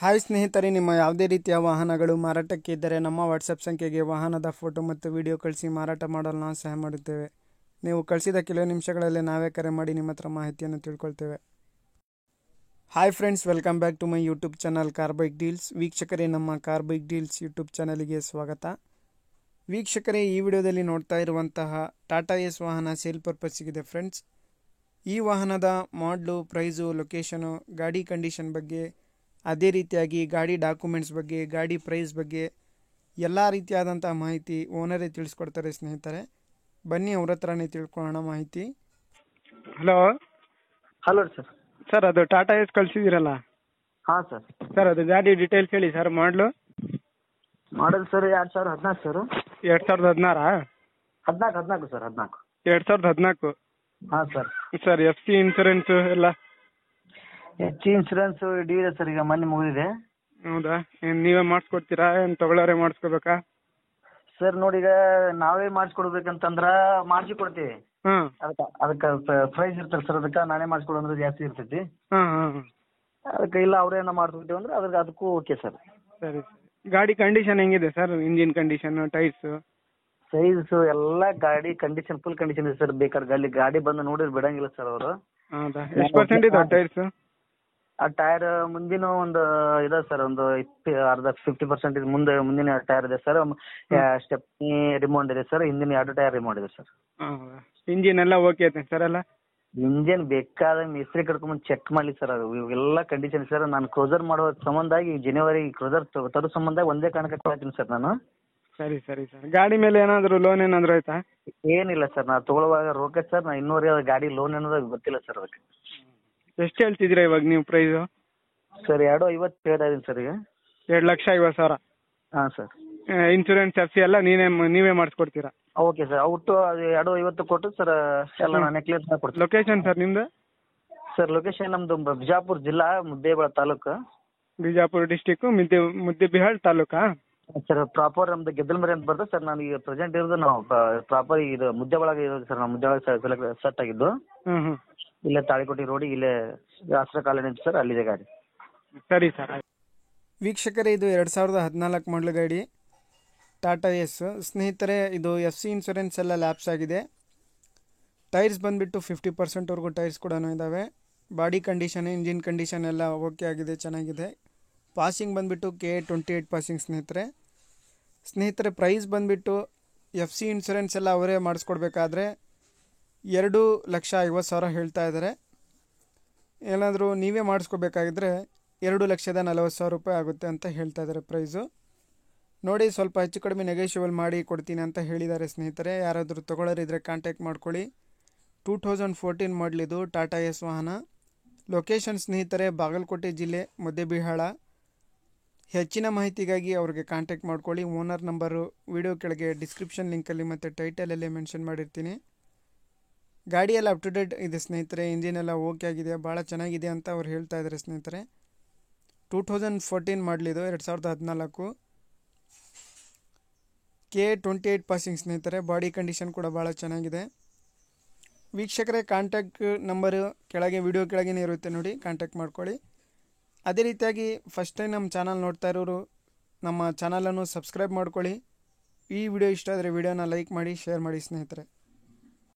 Hi ಸ್ನೇಹಿತರೆ, ನಿಮ್ಮ ಯಾವುದೇ ರೀತಿಯ ವಾಹನಗಳು ಮಾರಾಟಕ್ಕೆ ಇದ್ದರೆ ನಮ್ಮ ವಾಟ್ಸಪ್ ಸಂಖ್ಯೆಗೆ ವಾಹನದ ಫೋಟೋ ಮತ್ತು ವಿಡಿಯೋ ಕಳಿಸಿ ಮಾರಾಟ ಮಾಡಲು ನಾವು ಸಹಾಯ ಮಾಡುತ್ತೇವೆ. ನೀವು ಕಳಿಸಿದ ಕೆಲವು ನಿಮಿಷಗಳಲ್ಲಿ ನಾವೇ ಕರೆ ಮಾಡಿ ನಿಮ್ಮ ಹತ್ರ ಮಾಹಿತಿಯನ್ನು ತಿಳ್ಕೊಳ್ತೇವೆ. Hi friends, welcome back to my YouTube channel car bike deals. ವೀಕ್ಷಕರೇ, ನಮ್ಮ ಕಾರ್ ಬೈಕ್ ಡೀಲ್ಸ್ ಯೂಟ್ಯೂಬ್ ಚಾನಲ್ಗೆ ಸ್ವಾಗತ. ವೀಕ್ಷಕರೇ, ಈ ವಿಡಿಯೋದಲ್ಲಿ ನೋಡ್ತಾ ಇರುವಂತಹ ಟಾಟಾ ಎಸ್ ವಾಹನ ಸೇಲ್ ಪರ್ಪಸ್ಸಿಗಿದೆ ಫ್ರೆಂಡ್ಸ್. ಈ ವಾಹನದ ಮಾಡಲು, ಪ್ರೈಸು, ಲೊಕೇಶನು, ಗಾಡಿ ಕಂಡೀಷನ್ ಬಗ್ಗೆ, ಅದೇ ರೀತಿಯಾಗಿ ಗಾಡಿ ಡಾಕ್ಯುಮೆಂಟ್ಸ್ ಬಗ್ಗೆ, ಗಾಡಿ ಪ್ರೈಸ್ ಬಗ್ಗೆ ಎಲ್ಲ ರೀತಿಯಾದಂಥ ಮಾಹಿತಿ ಓನರೇ ತಿಳಿಸ್ಕೊಡ್ತಾರೆ ಸ್ನೇಹಿತರೆ. ಬನ್ನಿ ಅವ್ರ ಹತ್ರನೇ ತಿಳ್ಕೊಳ್ಳೋಣ ಮಾಹಿತಿ. ಹಲೋ ಸರ್, ಅದು ಟಾಟಾ ಎಸ್ ಕಳಿಸಿದ್ದೀರಲ್ಲ ಹಾಂ ಸರ್, ಅದು ಗಾಡಿ ಡೀಟೇಲ್ಸ್ ಹೇಳಿ ಸರ್. ಮಾಡಲು ಸರ್ 2014 ಸರ್. 2016? 14 ಸರ್. 2014. ಹಾಂ sir. Sir, F C insurance ಎಲ್ಲ ಇನ್ಸೂರೆನ್ಸ್ ಇದೆ ಸರ್, ಈಗ ಮೊನ್ನೆ ಮುಗಿದಿದೆ. ಹೌದಾ? ಏನು ನೀವೇ ಮಾಡಿಸ್ಕೊಡ್ತೀರಾ, ಏನು ತಗೊಳ್ಳೋರೆ ಮಾಡಿಸ್ಕೋಬೇಕಾ? ಸರ್ ನೋಡಿ, ಈಗ ನಾವೇ ಮಾಡಿಸ್ಕೊಡ್ಬೇಕಂತಂದ್ರ ಮಾಡಿಸಿ ಕೊಡ್ತೀವಿ. ಹಾಂ ಅದಕ್ಕೆ ಪ್ರೈಸ್ ಇರ್ತಲ್ಲ ಸರ್, ಅದಕ್ಕೆ ನಾನೇ ಮಾಡಿಸ್ಕೊಡು ಅಂದ್ರೆ ಜಾಸ್ತಿ ಇರ್ತೈತಿ. ಹಾಂ ಹಾಂ ಅದಕ್ಕೆ ಇಲ್ಲ ಅವ್ರೇನ ಮಾಡಿಸ್ಬಿಟ್ಟಿವಿ ಅಂದ್ರೆ ಅದಕ್ಕೂ ಓಕೆ ಸರ್. ಸರಿ. ಗಾಡಿ ಕಂಡೀಷನ್ ಹೆಂಗಿದೆ sir? Engine condition, tyres, size ಎಲ್ಲ ಗಾಡಿ ಕಂಡೀಷನ್ ಫುಲ್ ಕಂಡೀಷನ್ ಇದೆ ಸರ್. ಬೇಕಾದ್ರೆ ಗಾಡಿ ಬಂದು ನೋಡಿದ್ರೆ ಬಿಡಂಗಿಲ್ಲ ಸರ್ ಅವರು. ಹೌದಾ? ಎಷ್ಟು ಪರ್ಸೆಂಟ್ ಇದೆ ಟೈರ್ಸು? ಆ ಟೈರ್ ಮುಂದಿನ ಒಂದು ಇದೆ ಸರ್, ಒಂದು ಅರ್ಧ 50% ಇದೆ. ಮುಂದಿನ ಟೈರ್ ಇದೆ ಸರ್. ಸ್ಟೆಪ್ನಿ ರಿಮೌಂಡ್ ಇದೆ ಸರ್. ಹಿಂದಿನ 2 ಟೈರ್ ರಿಮೌಂಡ್ ಇದೆ ಸರ್. ಇಂಜಿನ್ ಎಲ್ಲ ಓಕೆ ಐತೆ ಸರ್? ಎಲ್ಲ ಇಂಜಿನ್ ಬೇಕಾದ ಮಿಸ್ತ್ರಿ ಕರ್ಕೊಂಡ್ಬಂದು ಚೆಕ್ ಮಾಡ್ಲಿ ಸರ್. ಅದು ಇವೆಲ್ಲ ಕಂಡೀಷನ್ ಸರ್. ನಾನು ಕ್ರೂಸರ್ ಮಾಡೋ ಸಂಬಂಧಾಗಿ ಜನವರಿ ಕ್ರೂಸರ್ ತರೋ ಸಂಬಂಧ ಒಂದೇ ಕಾರಣಕ್ಕೆ ಕೊಡ್ತೀನಿ ಸರ್ ನಾನು. ಸರಿ ಸರ್. ಗಾಡಿ ಮೇಲೆ ಏನಾದರೂ ಲೋನ್ ಏನಾದರೂ ಆಯ್ತಾ? ಏನಿಲ್ಲ ಸರ್, ನಾನು ತಗೊಳ್ಳುವಾಗ ರೊಕ್ಕ ಸರ್. ನಾನು ಇನ್ನೂವರೆ ಗಾಡಿ ಲೋನ್ ಅನ್ನೋದು ಗೊತ್ತಿಲ್ಲ ಸರ್ ಅದಕ್ಕೆ. ಎಷ್ಟು ಹೇಳ್ತಿದ್ದೀರಾ ಇವಾಗ ನೀವು ಪ್ರೈಸು? ಸರ್ 250 ಹೇಳ್ತಾ ಇದೀನಿ ಸರ್ ಈಗ. 2,50,000? ಹಾಂ ಸರ್. ಇನ್ಶೂರೆನ್ಸ್ ಎಫ್ ಸಿ ಎಲ್ಲ ನೀವೇ ಮಾಡಿಸ್ಕೊಡ್ತೀರಾ? Okay sir. ಔಟು 250 ಕೊಟ್ಟು ಸರ್ ಎಲ್ಲ ನಾನೇ ಕ್ಲಿಯರ್ ಮಾಡ್ಕೊಡ್ತೀನಿ. ಲೊಕೇಶನ್ ಸರ್ ನಿಮ್ಮದು? ಸರ್ ಲೊಕೇಶನ್ ನಮ್ಮದು ಬಿಜಾಪುರ ಜಿಲ್ಲಾ, Muddebihal taluk. Bijapur district, Muddebihal taluka sir? Proper ನಮ್ದು ಗೆದ್ದಲಮರಿ ಅಂತ ಬರ್ತದೆ ಸರ್. ನಾನು ಈಗ ಪ್ರೆಸೆಂಟ್ ಇರೋದು ನಾವು ಪ್ರಾಪರ್ ಇದು ಮುದ್ದೇಬಿಹಾಳ್ ಇರೋದು ಸರ್. ನಾವು ಮುದ್ದೇಬಿಹಾಳ್ ಸೆಟ್ ಆಗಿದ್ದು. ಹ್ಞೂ. ಇಲ್ಲೇ ತಾಳಿಕೋಟಿ ರೋಡ್, ಇಲ್ಲೇ ಆಶ್ರ ಕಾಲೋನಿ ಸರ್, ಅಲ್ಲಿದೆ ಗಾಡಿ. ಸರಿ ಸರ್. ವೀಕ್ಷಕರೇ, ಇದು 2014 ಮಾಡಲ್ ಗಾಡಿ ಟಾಟಾ ಎಸ್ ಸ್ನೇಹಿತರೆ. ಇದು ಎಫ್ ಸಿ ಇನ್ಶೂರೆನ್ಸ್ ಎಲ್ಲ ಲ್ಯಾಪ್ಸ್ ಆಗಿದೆ. ಟೈರ್ಸ್ ಬಂದುಬಿಟ್ಟು 50%ವರೆಗೂ ಟೈರ್ಸ್ ಕೂಡ ಇದ್ದಾವೆ. ಬಾಡಿ ಕಂಡೀಷನ್, ಇಂಜಿನ್ ಕಂಡೀಷನ್ ಎಲ್ಲ ಓಕೆ ಆಗಿದೆ, ಚೆನ್ನಾಗಿದೆ. ಪಾಸಿಂಗ್ ಬಂದುಬಿಟ್ಟು K28 ಪಾಸಿಂಗ್ ಸ್ನೇಹಿತರೆ. ಪ್ರೈಸ್ ಬಂದುಬಿಟ್ಟು ಎಫ್ ಸಿ ಇನ್ಶೂರೆನ್ಸ್ ಎಲ್ಲ ಅವರೇ ಮಾಡಿಸ್ಕೊಡ್ಬೇಕಾದ್ರೆ 2,50,000 ಹೇಳ್ತಾ ಇದ್ದಾರೆ. ಏನಾದರೂ ನೀವೇ ಮಾಡಿಸ್ಕೋಬೇಕಾಗಿದ್ರೆ 2,40,000 ರೂಪಾಯಿ ಆಗುತ್ತೆ ಅಂತ ಹೇಳ್ತಾ ಇದ್ದಾರೆ ಪ್ರೈಸು. ನೋಡಿ, ಸ್ವಲ್ಪ ಹೆಚ್ಚು ಕಡಿಮೆ ನೆಗೋಷಿಯಬಲ್ ಮಾಡಿ ಕೊಡ್ತೀನಿ ಅಂತ ಹೇಳಿದ್ದಾರೆ ಸ್ನೇಹಿತರೆ. ಯಾರಾದರೂ ತೊಗೊಳ್ಳೋರಿದ್ರೆ ಕಾಂಟ್ಯಾಕ್ಟ್ ಮಾಡ್ಕೊಳ್ಳಿ. 2014 ಮಾಡಲಿದು ಟಾಟಾ ಎಸ್ ವಾಹನ. ಲೊಕೇಶನ್ ಸ್ನೇಹಿತರೆ ಬಾಗಲಕೋಟೆ ಜಿಲ್ಲೆ, ಮುದ್ದೇಬಿಹಾಳ. ಹೆಚ್ಚಿನ ಮಾಹಿತಿಗಾಗಿ ಅವ್ರಿಗೆ ಕಾಂಟ್ಯಾಕ್ಟ್ ಮಾಡ್ಕೊಳ್ಳಿ. ಓನರ್ ನಂಬರು ವಿಡಿಯೋ ಕೆಳಗೆ ಡಿಸ್ಕ್ರಿಪ್ಷನ್ ಲಿಂಕಲ್ಲಿ ಮತ್ತು ಟೈಟಲಲ್ಲೇ ಮೆನ್ಷನ್ ಮಾಡಿರ್ತೀನಿ. ಗಾಡಿ ಎಲ್ಲ ಅಪ್ ಟು ಡೇಟ್ ಇದೆ ಸ್ನೇಹಿತರೆ. ಇಂಜಿನ್ ಎಲ್ಲ ಓಕೆ ಆಗಿದೆ, ಭಾಳ ಚೆನ್ನಾಗಿದೆ ಅಂತ ಅವ್ರು ಹೇಳ್ತಾ ಇದ್ದಾರೆ ಸ್ನೇಹಿತರೆ. 2014 ಮಾಡಲಿದು, 2014 K28 ಪಾಸಿಂಗ್ ಸ್ನೇಹಿತರೆ. ಬಾಡಿ ಕಂಡೀಷನ್ ಕೂಡ ಭಾಳ ಚೆನ್ನಾಗಿದೆ. ವೀಕ್ಷಕರೇ, ಕಾಂಟ್ಯಾಕ್ಟ್ ನಂಬರು ಕೆಳಗೆ ವಿಡಿಯೋ ಕೆಳಗೇ ಇರುತ್ತೆ, ನೋಡಿ, ಕಾಂಟ್ಯಾಕ್ಟ್ ಮಾಡ್ಕೊಳ್ಳಿ. ಅದೇ ರೀತಿಯಾಗಿ ಫಸ್ಟ್ ಟೈಮ್ ನಮ್ಮ ಚಾನಲ್ ನೋಡ್ತಾ ಇರೋರು ನಮ್ಮ ಚಾನಲನ್ನು ಸಬ್ಸ್ಕ್ರೈಬ್ ಮಾಡ್ಕೊಳ್ಳಿ. ಈ ವಿಡಿಯೋ ಇಷ್ಟ ಆದರೆ ವಿಡಿಯೋನ ಲೈಕ್ ಮಾಡಿ, ಶೇರ್ ಮಾಡಿ ಸ್ನೇಹಿತರೆ.